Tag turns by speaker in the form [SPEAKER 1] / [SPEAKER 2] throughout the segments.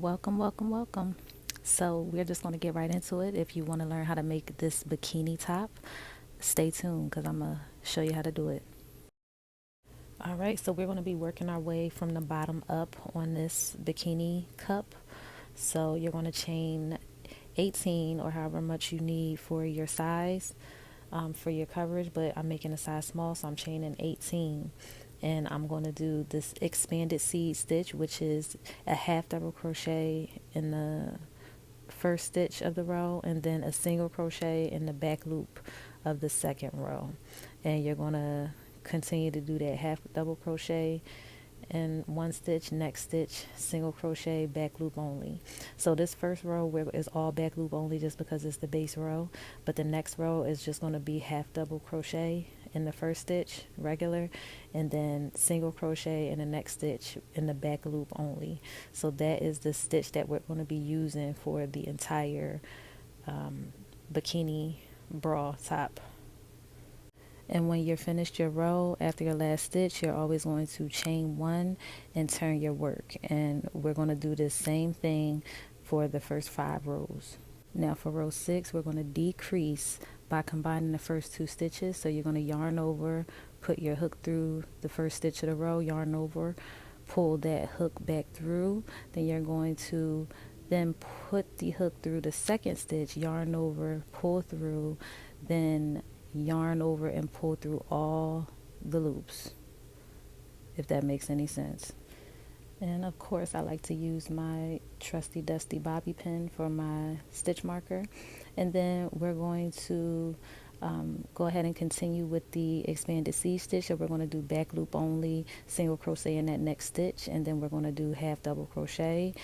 [SPEAKER 1] Welcome, welcome, welcome. So we're just going to get right into it. If you want to learn how to make this bikini top, stay tuned because I'm going to show you how to do it. All right, so we're going to be working our way from the bottom up on this bikini cup. So you're going to chain 18 or however much you need for your size, for your coverage, but I'm making a size small, so I'm chaining 18. And I'm going to do this expanded seed stitch, which is a half double crochet in the first stitch of the row and then a single crochet in the back loop of the second row. And you're going to continue to do that half double crochet in one stitch, next stitch single crochet, back loop only. So this first row is all back loop only just because it's the base row, but the next row is just going to be half double crochet in the first stitch regular, and then single crochet in the next stitch in the back loop only. So that is the stitch that we're going to be using for the entire bikini bra top. And when you're finished your row, after your last stitch, you're always going to chain one and turn your work. And we're going to do the same thing for the first 5 rows. Now for row 6, we're going to decrease by combining the first 2 stitches. So you're going to yarn over, put your hook through the first stitch of the row, yarn over, pull that hook back through. Then you're going to then put the hook through the second stitch, yarn over, pull through, then yarn over and pull through all the loops, if that makes any sense. And of course I like to use my trusty dusty bobby pin for my stitch marker. And then we're going to go ahead and continue with the expanded seed stitch. So we're going to do back loop only, single crochet in that next stitch, and then we're going to do half double crochet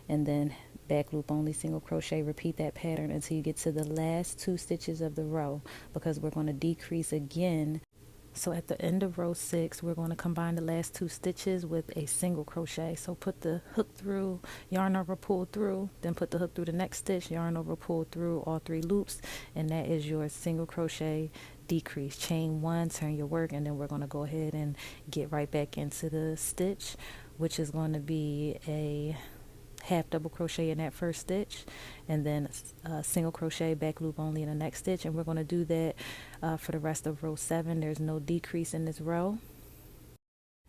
[SPEAKER 1] and then back loop only, single crochet. Repeat that pattern until you get to the last 2 stitches of the row, because we're going to decrease again. So at the end of row 6, we're going to combine the last 2 stitches with a single crochet. So put the hook through, yarn over, pull through, then put the hook through the next stitch, yarn over, pull through all 3 loops, and that is your single crochet decrease. Chain 1, turn your work, and then we're going to go ahead and get right back into the stitch, which is going to be a half double crochet in that first stitch, and then a single crochet back loop only in the next stitch. And we're going to do that for the rest of row 7. There's no decrease in this row,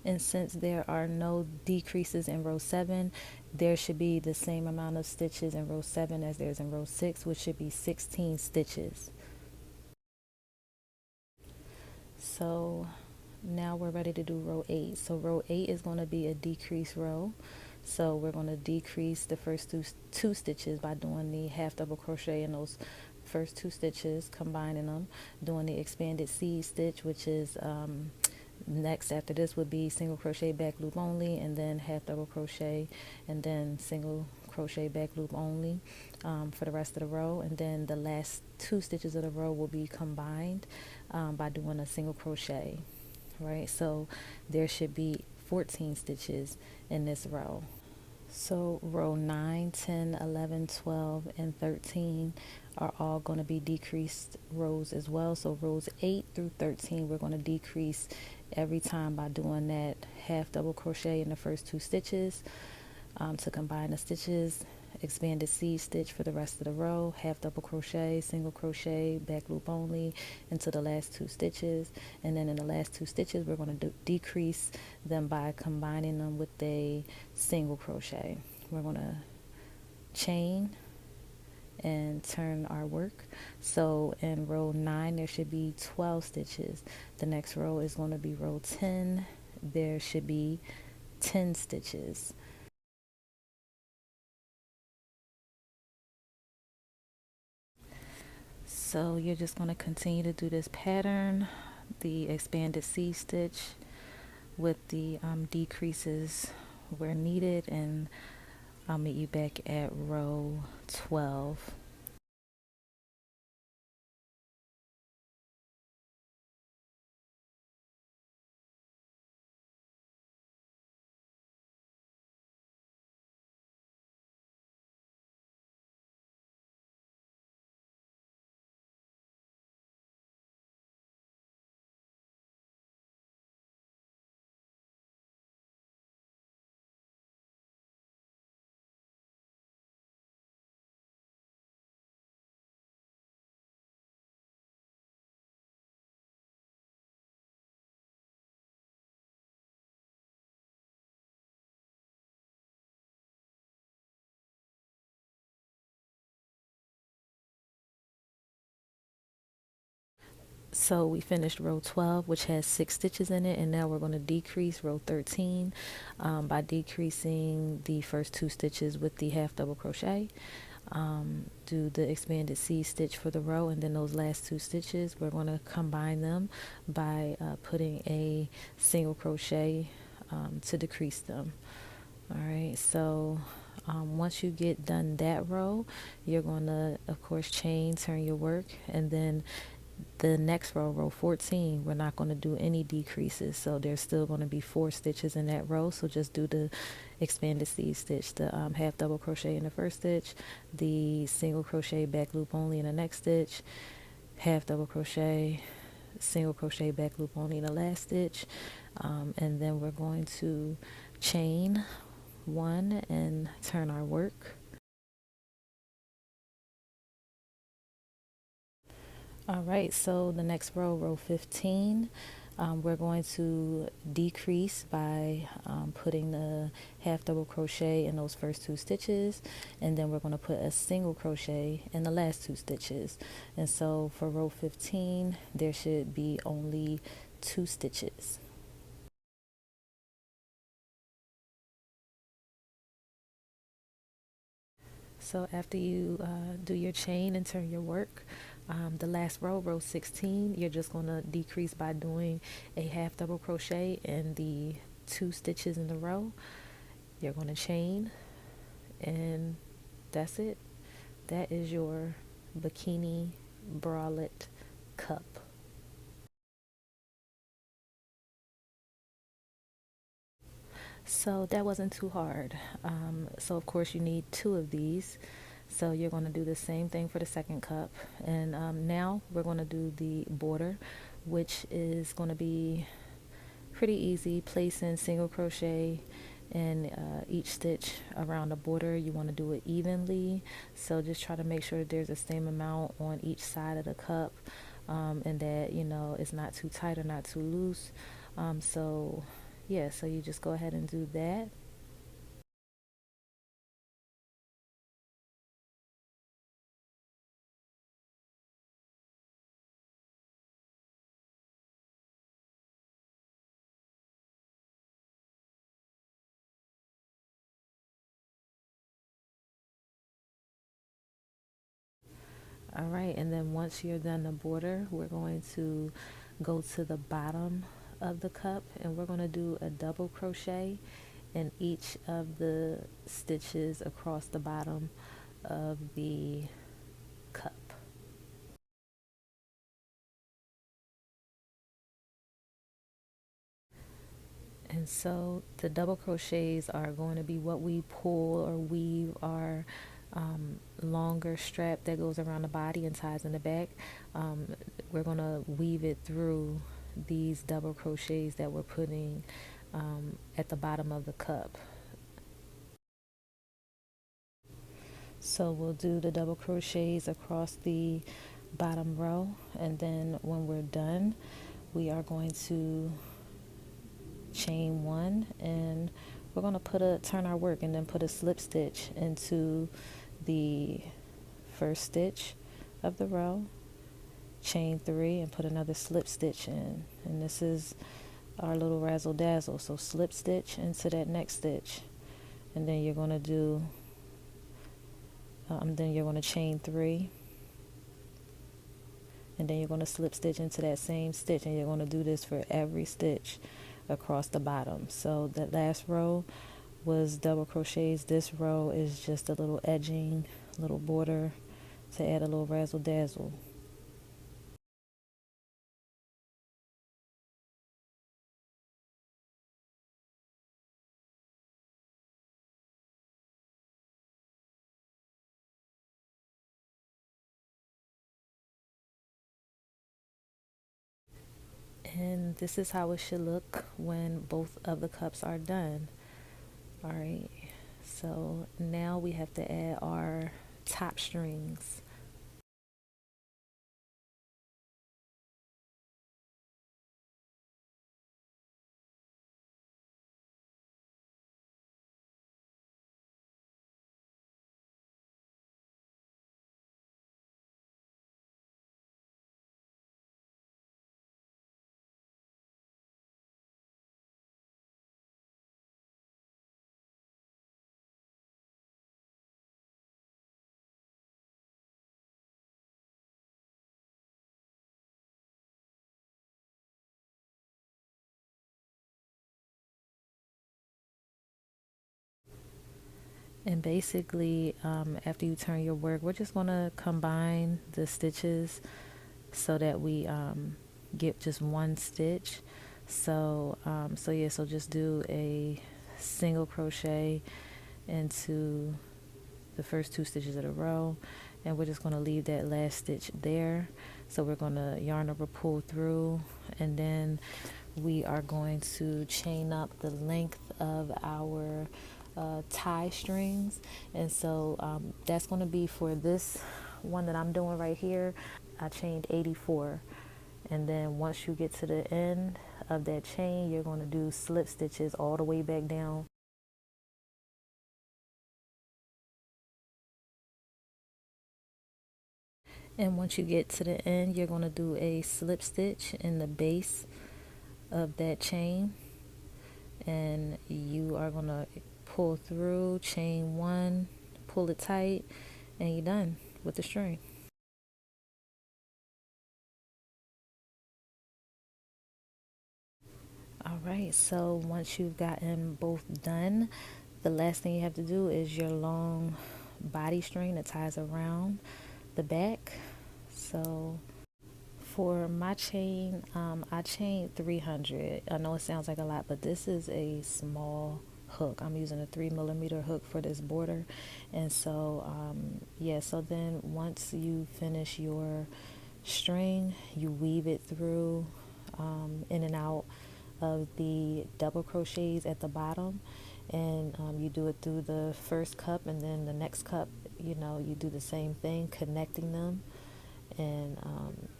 [SPEAKER 1] and since there are no decreases in row 7, there should be the same amount of stitches in row 7 as there's in row 6, which should be 16 stitches. So now we're ready to do row 8. So row 8 is going to be a decrease row. So we're going to decrease the first two stitches by doing the half double crochet in those first 2 stitches, combining them, doing the expanded seed stitch, which is next after this would be single crochet back loop only, and then half double crochet, and then single crochet back loop only for the rest of the row. And then the last 2 stitches of the row will be combined by doing a single crochet, right? So there should be 14 stitches in this row. So row 9, 10, 11, 12, and 13 are all going to be decreased rows as well. So rows 8 through 13, we're going to decrease every time by doing that half double crochet in the first 2 stitches to combine the stitches, expanded seed stitch for the rest of the row, half double crochet, single crochet, back loop only into the last 2 stitches. And then in the last 2 stitches, we're going to decrease them by combining them with a single crochet. We're going to chain and turn our work. So in row 9 there should be 12 stitches. The next row is going to be row 10. There should be 10 stitches. So you're just going to continue to do this pattern, the expanded seed stitch with the decreases where needed, and I'll meet you back at row 12. So we finished row 12, which has 6 stitches in it, and now we're going to decrease row 13 by decreasing the first 2 stitches with the half double crochet. Do the expanded C stitch for the row, and then those last 2 stitches we're going to combine them by putting a single crochet to decrease them. All right, so once you get done that row, you're going to, of course, chain, turn your work, and then the next row, row 14, we're not going to do any decreases, so there's still going to be 4 stitches in that row. So just do the expanded C stitch, the half double crochet in the first stitch, the single crochet back loop only in the next stitch, half double crochet, single crochet back loop only in the last stitch, and then we're going to chain 1 and turn our work. All right, so the next row, row 15, we're going to decrease by putting the half double crochet in those first 2 stitches, and then we're going to put a single crochet in the last 2 stitches. And so for row 15, there should be only 2 stitches. So after you do your chain and turn your work, the last row, row 16, you're just going to decrease by doing a half double crochet in the 2 stitches in the row. You're going to chain, and that's it. That is your bikini bralette cup. So that wasn't too hard. So of course you need 2 of these. So you're going to do the same thing for the second cup. And now we're going to do the border, which is going to be pretty easy. Place in single crochet in each stitch around the border. You want to do it evenly. So just try to make sure that there's the same amount on each side of the cup, and that, you know, it's not too tight or not too loose. So yeah, so you just go ahead and do that. All right, and then once you're done the border, we're going to go to the bottom of the cup, and we're going to do a double crochet in each of the stitches across the bottom of the cup. And so the double crochets are going to be what we pull or weave our longer strap that goes around the body and ties in the back. We're going to weave it through these double crochets that we're putting at the bottom of the cup. So we'll do the double crochets across the bottom row, and then when we're done, we are going to chain 1, and we're going to turn our work and then put a slip stitch into the first stitch of the row, chain 3, and put another slip stitch in. And this is our little razzle dazzle. So slip stitch into that next stitch, and then you're going to do then you're going to chain 3, and then you're going to slip stitch into that same stitch, and you're going to do this for every stitch across the bottom. So that last row was double crochets. This row is just a little edging, little border to add a little razzle dazzle. And this is how it should look when both of the cups are done. All right, so now we have to add our top strings. And basically, after you turn your work, we're just going to combine the stitches so that we get just one stitch. So yeah, so just do a single crochet into the first two stitches of the row, and we're just going to leave that last stitch there. So we're going to yarn over, pull through, and then we are going to chain up the length of our tie strings. And so that's going to be for this one that I'm doing right here. I chained 84, and then once you get to the end of that chain, you're going to do slip stitches all the way back down. And once you get to the end, you're going to do a slip stitch in the base of that chain, and you are going to pull through, chain one, pull it tight, and you're done with the string. All right, so once you've gotten both done, the last thing you have to do is your long body string that ties around the back. So for my chain, I chained 300. I know it sounds like a lot, but this is a small hook. I'm using a 3mm hook for this border. And so, yeah, so then once you finish your string, you weave it through in and out of the double crochets at the bottom, and you do it through the first cup, and then the next cup, you do the same thing, connecting them. And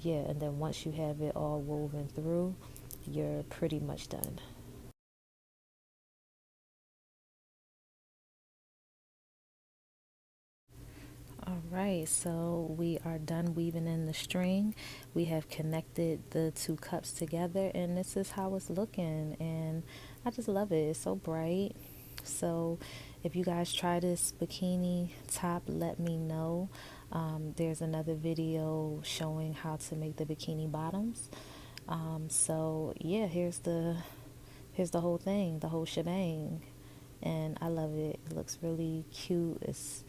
[SPEAKER 1] yeah, and then once you have it all woven through, you're pretty much done. All right, so we are done weaving in the string. We have connected the two cups together, and this is how it's looking. And I just love it. It's so bright. So if you guys try this bikini top, let me know. There's another video showing how to make the bikini bottoms. So yeah, here's the whole thing, the whole shebang, and I love it. It looks really cute. It's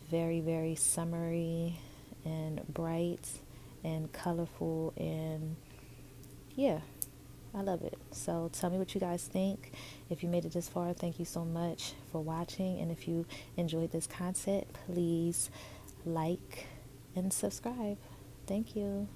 [SPEAKER 1] very, very summery and bright and colorful, and yeah, I love it. So tell me what you guys think. If you made it this far, thank you so much for watching, and if you enjoyed this content, please like and subscribe. Thank you.